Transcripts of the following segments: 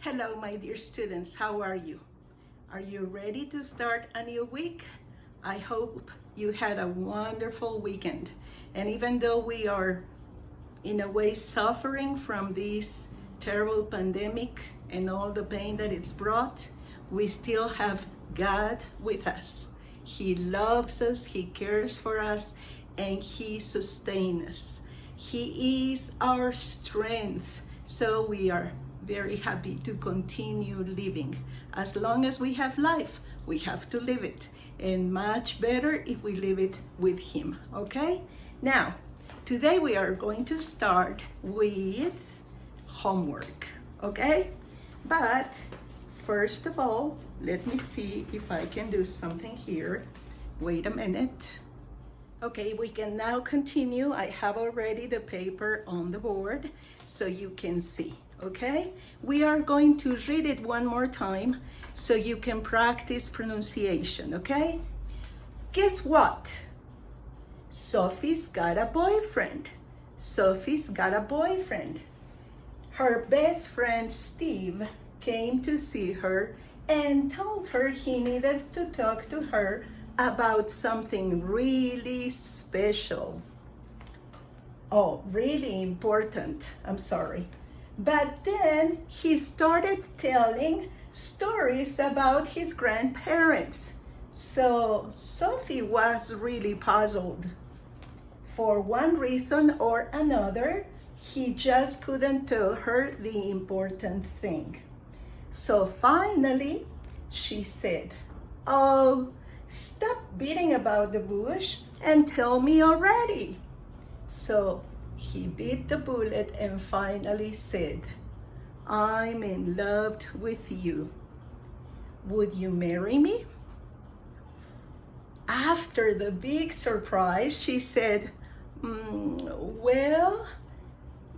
Hello, my dear students. How are you? Are you ready to start a new week? I hope you had a wonderful weekend. And even though we are, in a way, suffering from this terrible pandemic and all the pain that it's brought, we still have God with us. He loves us, He cares for us, and He sustains us. He is our strength. So we are very happy to continue living. As long as we have life, we have to live it. And much better if we live it with Him, okay? Now, today we are going to start with homework, okay? But first of all, let me see if I can do something here. Wait a minute. Okay, we can now continue. I have already the paper on the board so you can see, okay? We are going to read it one more time so you can practice pronunciation, okay? Guess what? Sophie's got a boyfriend. Sophie's got a boyfriend. Her best friend Steve came to see her and told her he needed to talk to her about something really special. Oh, really important. I'm sorry. But then he started telling stories about his grandparents. So Sophie was really puzzled. For one reason or another, he just couldn't tell her the important thing. So finally, she said, "Oh, stop beating about the bush and tell me already." So he bit the bullet and finally said, "I'm in love with you. Would you marry me?" After the big surprise, she said, "Well,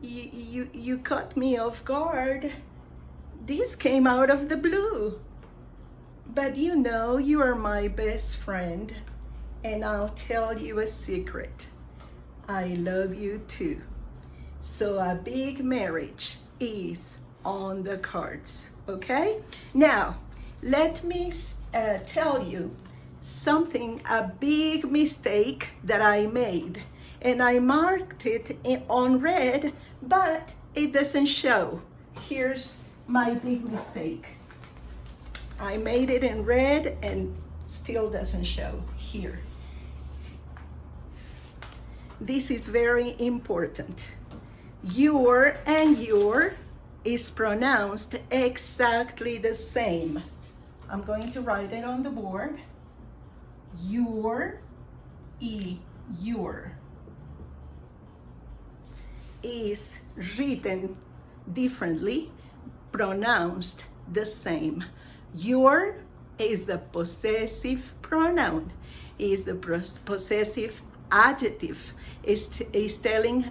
you caught me off guard. This came out of the blue. But you know you are my best friend, and I'll tell you a secret. I love you too. So a big marriage is on the cards, okay?" Now, let me tell you something, a big mistake that I made. And I marked it on red, but it doesn't show. Here's my big mistake. I made it in red and still doesn't show here. This is very important. Your and your is pronounced exactly the same. I'm going to write it on the board. Your is written differently, pronounced the same. Your is the possessive pronoun, is the possessive adjective, is telling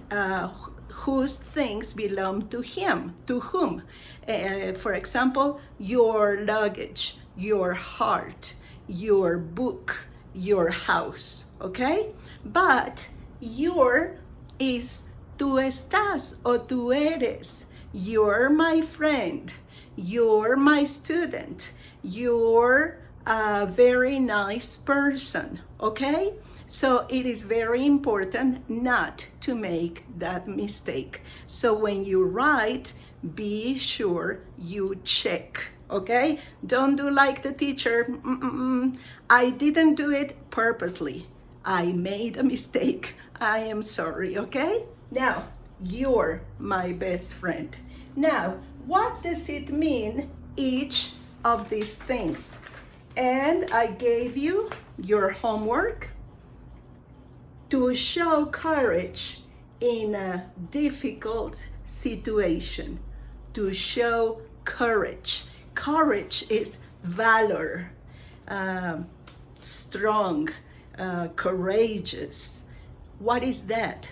whose things belong to him, to whom. For example, your luggage, your heart, your book, your house, okay? But your is tú estás o tú eres. You're my friend. You're my student. You're a very nice person, okay? So it is very important not to make that mistake. So when you write, be sure you check, okay? Don't do like the teacher. I didn't do it purposely. I made a mistake. I am sorry, okay? Now, you're my best friend. Now, what does it mean, each of these things? And I gave you your homework to show courage in a difficult situation. To show courage. Courage is valor, strong, courageous. What is that?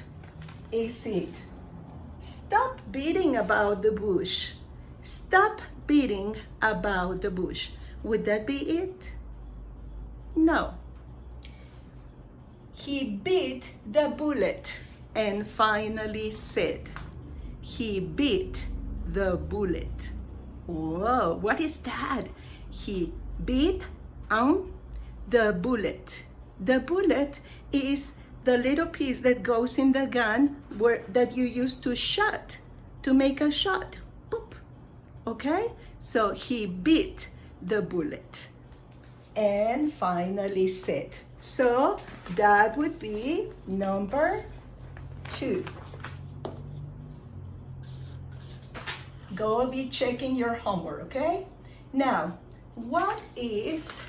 Is it stop beating about the bush? Stop beating about the bush. Would that be it? No. He bit the bullet and finally said, he bit the bullet. Whoa, what is that? He beat on the bullet. The bullet is the little piece that goes in the gun that you use to shot, to make a shot. Boop. Okay? So he beat the bullet. And finally said. So that would be number 2. Go be checking your homework, okay? Now, what is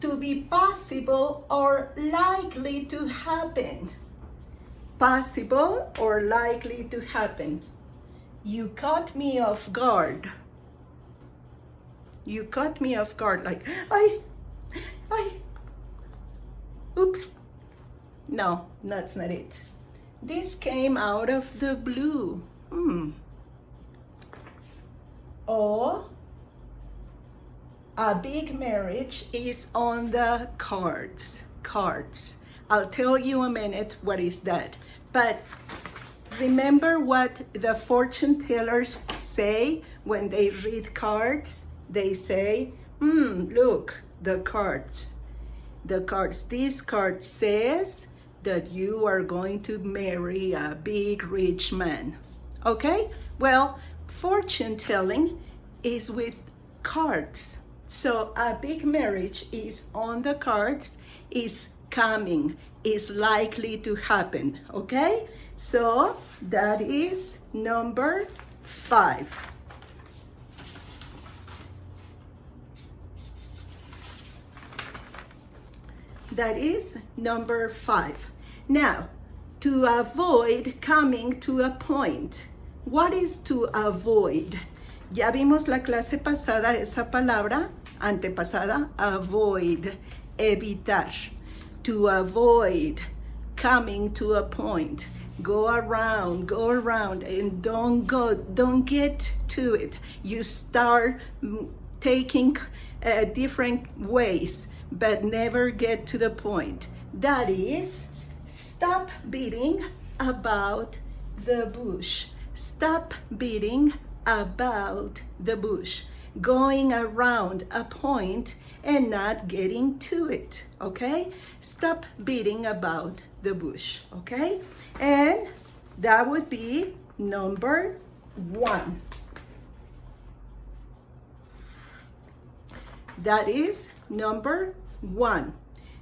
to be possible or likely to happen? Possible or likely to happen? You caught me off guard. You caught me off guard, like, oops. No, that's not it. This came out of the blue. Or a big marriage is on the cards. Cards. I'll tell you a minute what is that. But remember what the fortune tellers say when they read cards? They say, look, the cards. The cards. This card says that you are going to marry a big rich man. Okay? Well, fortune telling is with cards. So a big marriage is on the cards, is coming, is likely to happen. Okay? So that is number 5. That is number 5. Now, to avoid coming to a point. What is to avoid? Ya vimos la clase pasada esa palabra, antepasada, avoid, evitar. To avoid coming to a point. Go around, and don't get to it. You start taking different ways, but never get to the point. That is, stop beating about the bush. Stop beating about the bush. Going around a point and not getting to it, okay? Stop beating about the bush, okay? And that would be number 1. That is number 1.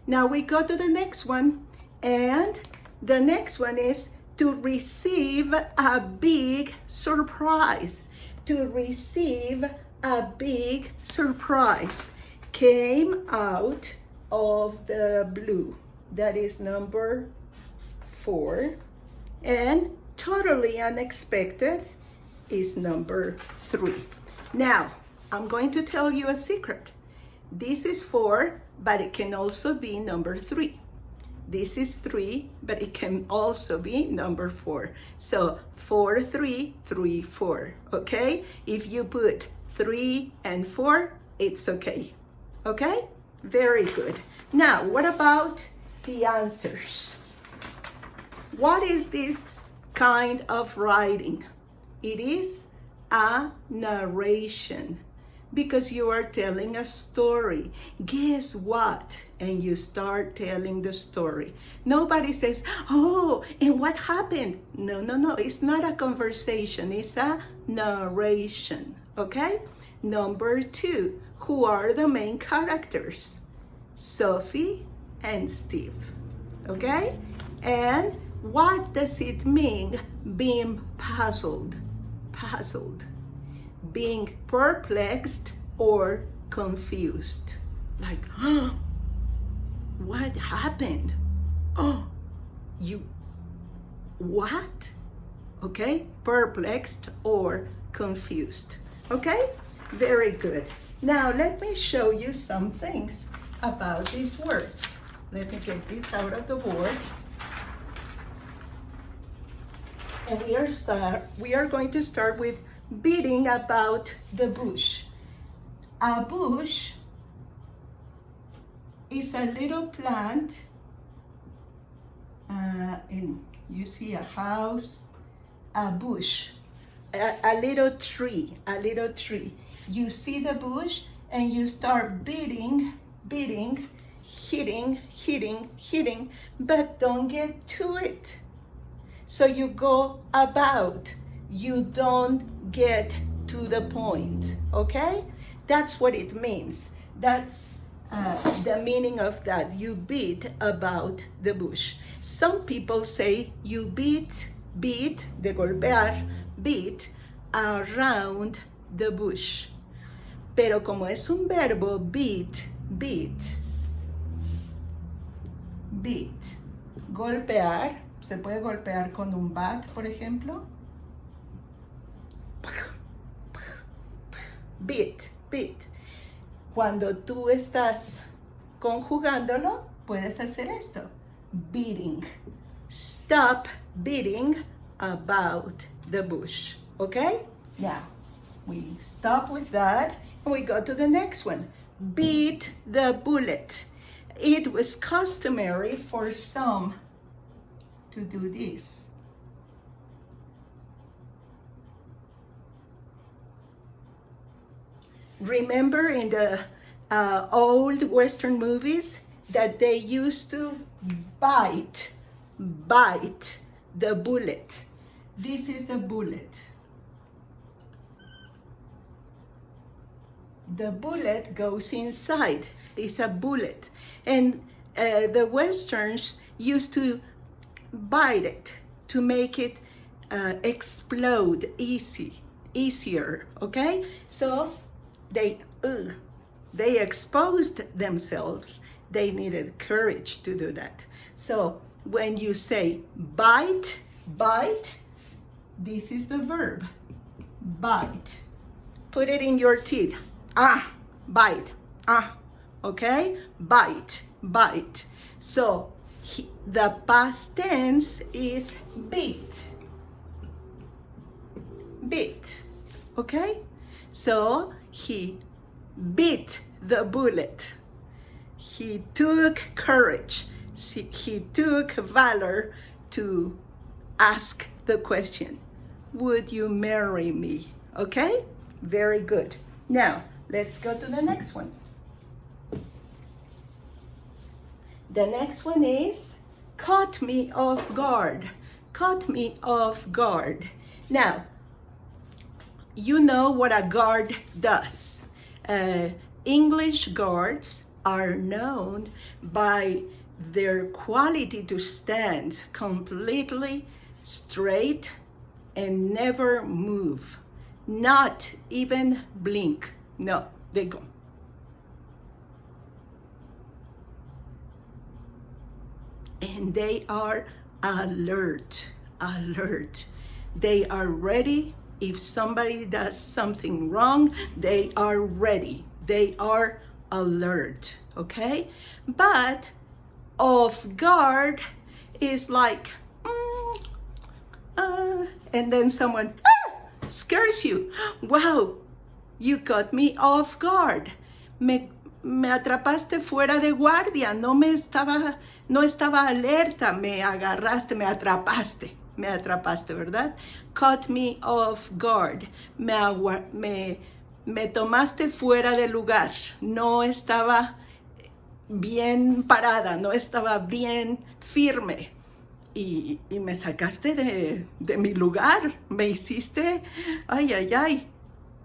Now we go to the next one, and the next one is to receive a big surprise. To receive a big surprise. Came out of the blue. That is number 4. And totally unexpected is number 3. Now, I'm going to tell you a secret. This is 4, but it can also be number 3. This is 3, but it can also be number 4. So 4, 3, 3, 4, okay? If you put 3 and 4, it's okay, okay? Very good. Now, what about the answers? What is this kind of writing? It is a narration, because you are telling a story. Guess what? And you start telling the story. Nobody says, oh, and what happened? No, it's not a conversation, it's a narration, okay? Number 2, who are the main characters? Sophie and Steve, okay? And what does it mean being puzzled? Puzzled. Being perplexed or confused. Like, what happened? Oh, you, what? Okay, perplexed or confused. Okay, very good. Now let me show you some things about these words. Let me get this out of the board. And we are going to start with beating about the bush. A bush is a little plant, and you see a house, a bush. a little tree, a little tree. You see the bush and you start beating, hitting, but don't get to it. So you go about, you don't get to the point, okay? That's what it means. That's the meaning of that. You beat about the bush. Some people say you beat, de golpear, beat around the bush. Pero como es un verbo, beat, golpear, se puede golpear con un bat, por ejemplo. Beat. Cuando tú estás conjugándolo, puedes hacer esto. Beating. Stop beating about the bush. Okay? Now, we stop with that and we go to the next one. Beat the bullet. It was customary for some to do this. Remember in the old Western movies that they used to bite the bullet. This is the bullet. The bullet goes inside. It's a bullet. And the Westerns used to bite it to make it explode easier, okay? So they exposed themselves. They needed courage to do that. So when you say bite, this is the verb, bite. Put it in your teeth. Bite. Okay? Bite. So the past tense is beat. Okay? So he beat the bullet. He took courage. He took valor to ask the question, would you marry me? Okay? Very good. Now, let's go to the next one. The next one is caught me off guard. Caught me off guard. Now, you know what a guard does. English guards are known by their quality to stand completely straight and never move. Not even blink. No, they go. And they are alert. They are ready. If somebody does something wrong, they are ready. They are alert, okay? But off guard is like, and then someone scares you. Wow, you caught me off guard. Me atrapaste fuera de guardia. No estaba alerta. Me agarraste, me atrapaste, ¿verdad? Caught me off guard. Me tomaste fuera de lugar. No estaba bien parada, no estaba bien firme. Y me sacaste de mi lugar. Me hiciste, ay.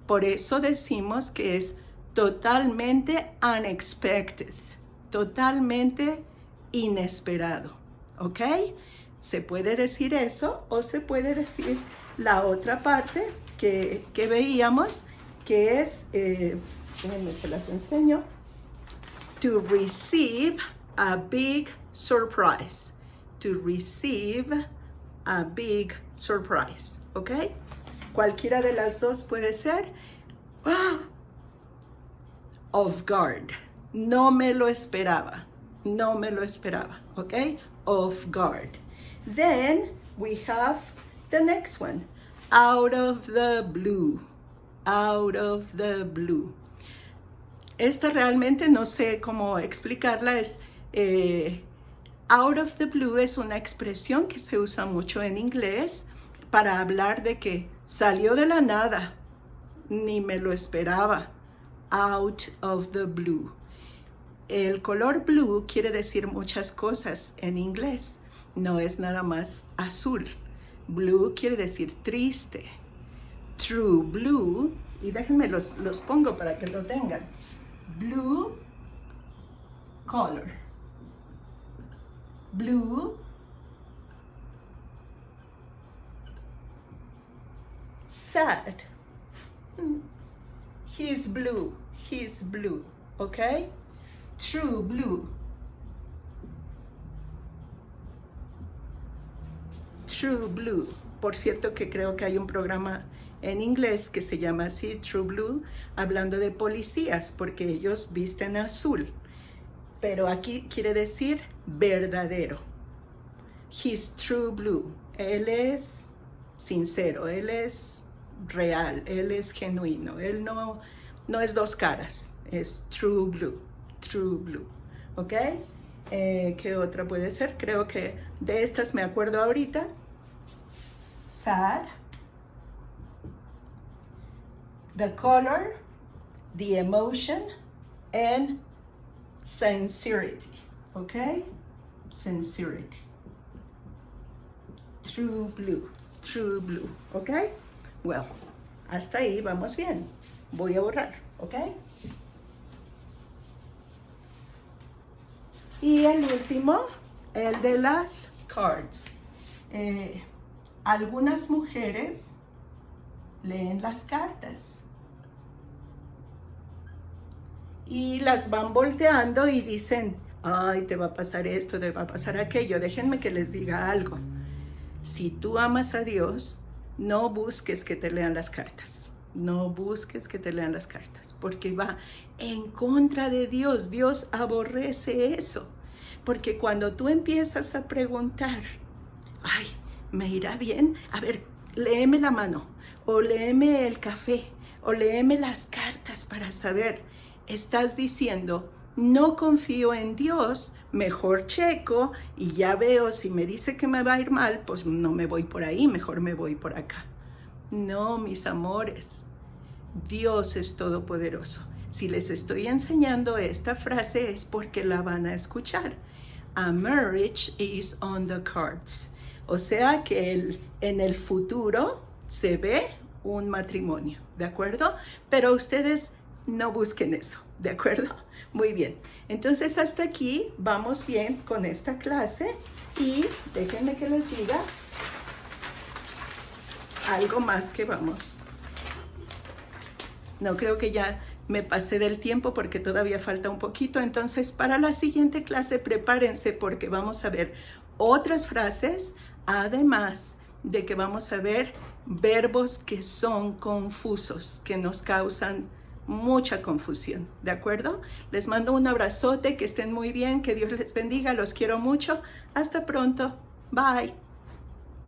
Por eso decimos que es totalmente unexpected, totalmente inesperado, ¿ok? Se puede decir eso o se puede decir la otra parte que veíamos, que es, déjenme se las enseño, to receive a big surprise. To receive a big surprise, ¿ok? Cualquiera de las dos puede ser. Off guard. No me lo esperaba, ¿ok? Off guard. Then we have the next one. Out of the blue. Esta realmente no sé cómo explicarla. Out of the blue es una expresión que se usa mucho en inglés para hablar de que Salió de la nada. Ni me lo esperaba. Out of the blue. El color blue quiere decir muchas cosas en inglés. No es nada más azul. Blue quiere decir triste. True blue, y déjenme los pongo para que lo tengan. Blue color. Blue sad. He's blue. He's blue. Okay? True blue. True blue. Por cierto que creo que hay un programa en inglés que se llama así, True Blue, hablando de policías, porque ellos visten azul. Pero aquí quiere decir verdadero. He's true blue. Él es sincero, él es real, él es genuino. Él no es dos caras, es true blue. True blue. ¿Ok? ¿Qué otra puede ser? Creo que de estas me acuerdo ahorita. Sad. The color, the emotion, and sincerity. Okay? Sincerity. True blue. True blue. Okay? Well, hasta ahí vamos bien. Voy a borrar. Okay? Y el último, el de las cards. Algunas mujeres leen las cartas y las van volteando y dicen, ay, te va a pasar esto, te va a pasar aquello. Déjenme que les diga algo. Si tú amas a Dios, no busques que te lean las cartas. No busques que te lean las cartas, porque va en contra de Dios. Dios aborrece eso. Porque cuando tú empiezas a preguntar, ay, ¿me irá bien? A ver, léeme la mano, o léeme el café, o léeme las cartas para saber. Estás diciendo, no confío en Dios, mejor checo y ya veo si me dice que me va a ir mal, pues no me voy por ahí, mejor me voy por acá. No, mis amores, Dios es todopoderoso. Si les estoy enseñando esta frase es porque la van a escuchar. A marriage is on the cards. O sea que en el futuro se ve un matrimonio, ¿de acuerdo? Pero ustedes no busquen eso, ¿de acuerdo? Muy bien. Entonces hasta aquí vamos bien con esta clase y déjenme que les diga algo más que vamos. No, creo que ya me pasé del tiempo porque todavía falta un poquito. Entonces, para la siguiente clase, prepárense porque vamos a ver otras frases, además de que vamos a ver verbos que son confusos, que nos causan mucha confusión, ¿de acuerdo? Les mando un abrazote, que estén muy bien, que Dios les bendiga, los quiero mucho. Hasta pronto. Bye.